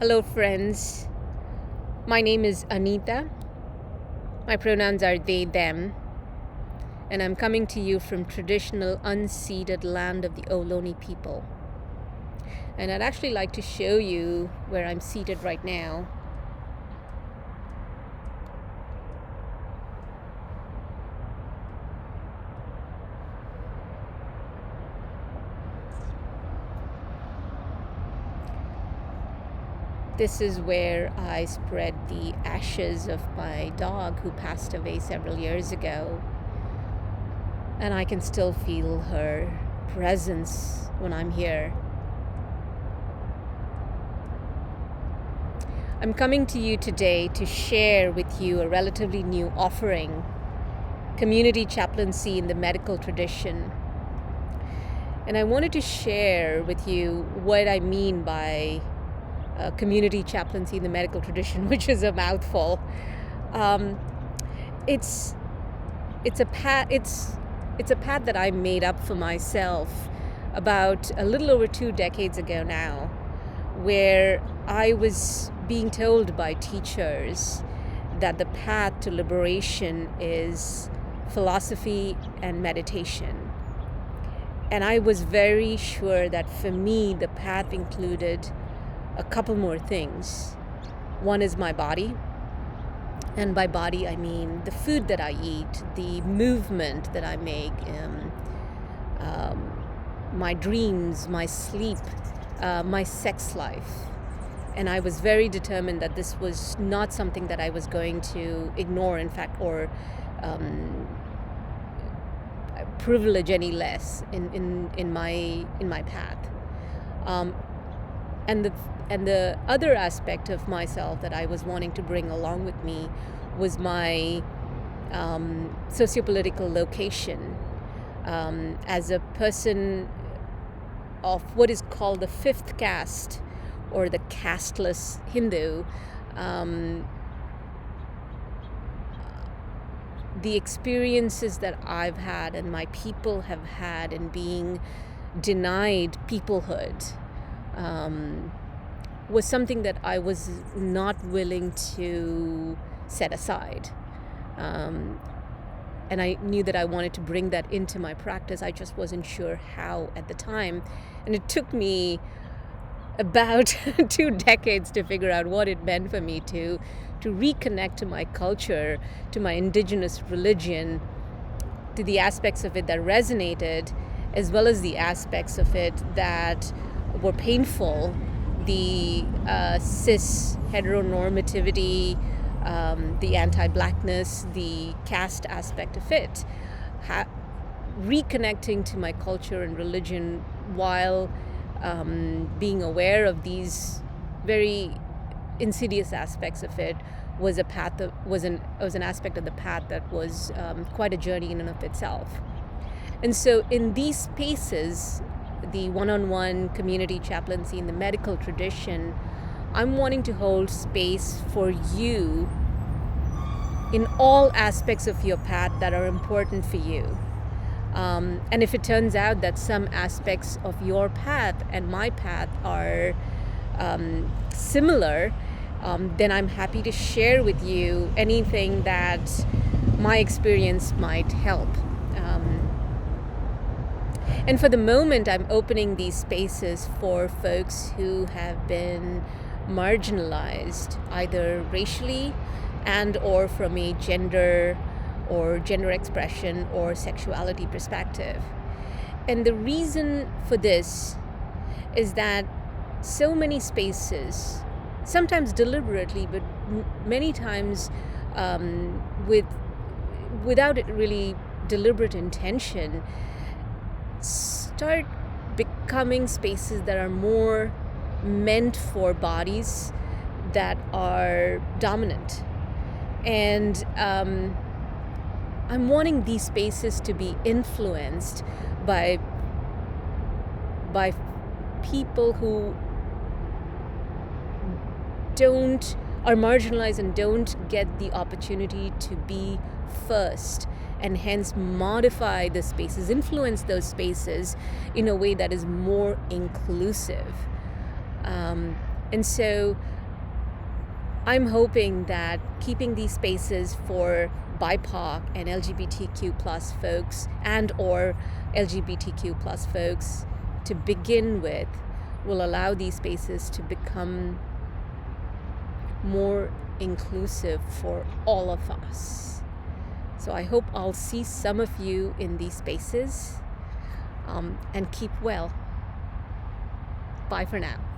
Hello, friends. My name is Anita. My pronouns are they, them, and I'm coming to you from traditional unceded land of the Ohlone people. And I'd actually like to show you where I'm seated right now. This is where I spread the ashes of my dog who passed away several years ago. And I can still feel her presence when I'm here. I'm coming to you today to share with you a relatively new offering, community chaplaincy in the medical tradition. And I wanted to share with you what I mean by community chaplaincy in the medical tradition, which is a mouthful. It's a path that I made up for myself about a little over 2 decades ago now, where I was being told by teachers that the path to liberation is philosophy and meditation. And I was very sure that for me, the path included a couple more things. One is my body. And by body, I mean the food that I eat, the movement that I make, my dreams, my sleep, my sex life. And I was very determined that this was not something that I was going to ignore, in fact, or privilege any less in my path. And the other aspect of myself that I was wanting to bring along with me was my sociopolitical location as a person of what is called the fifth caste, or the casteless Hindu. The experiences that I've had and my people have had in being denied peoplehood was something that I was not willing to set aside. And I knew that I wanted to bring that into my practice. I just wasn't sure how at the time. And it took me about 2 decades to figure out what it meant for me to reconnect to my culture, to my indigenous religion, to the aspects of it that resonated, as well as the aspects of it that were painful, the cis heteronormativity, the anti-blackness, the caste aspect of it. Reconnecting to my culture and religion while being aware of these very insidious aspects of it was a path that was an aspect of the path that was quite a journey in and of itself. And so in these spaces, the one-on-one community chaplaincy in the medical tradition, I'm wanting to hold space for you in all aspects of your path that are important for you. And if it turns out that some aspects of your path and my path are similar, then I'm happy to share with you anything that my experience might help. And for the moment, I'm opening these spaces for folks who have been marginalized, either racially and or from a gender or gender expression or sexuality perspective. And the reason for this is that so many spaces, sometimes deliberately, but many times without it really deliberate intention, start becoming spaces that are more meant for bodies that are dominant. And I'm wanting these spaces to be influenced by people who are marginalized and don't get the opportunity to be first, and hence modify the spaces, influence those spaces in a way that is more inclusive. And so I'm hoping that keeping these spaces for BIPOC and LGBTQ plus folks and or LGBTQ plus folks to begin with will allow these spaces to become more inclusive for all of us. So I hope I'll see some of you in these spaces, and keep well. Bye for now.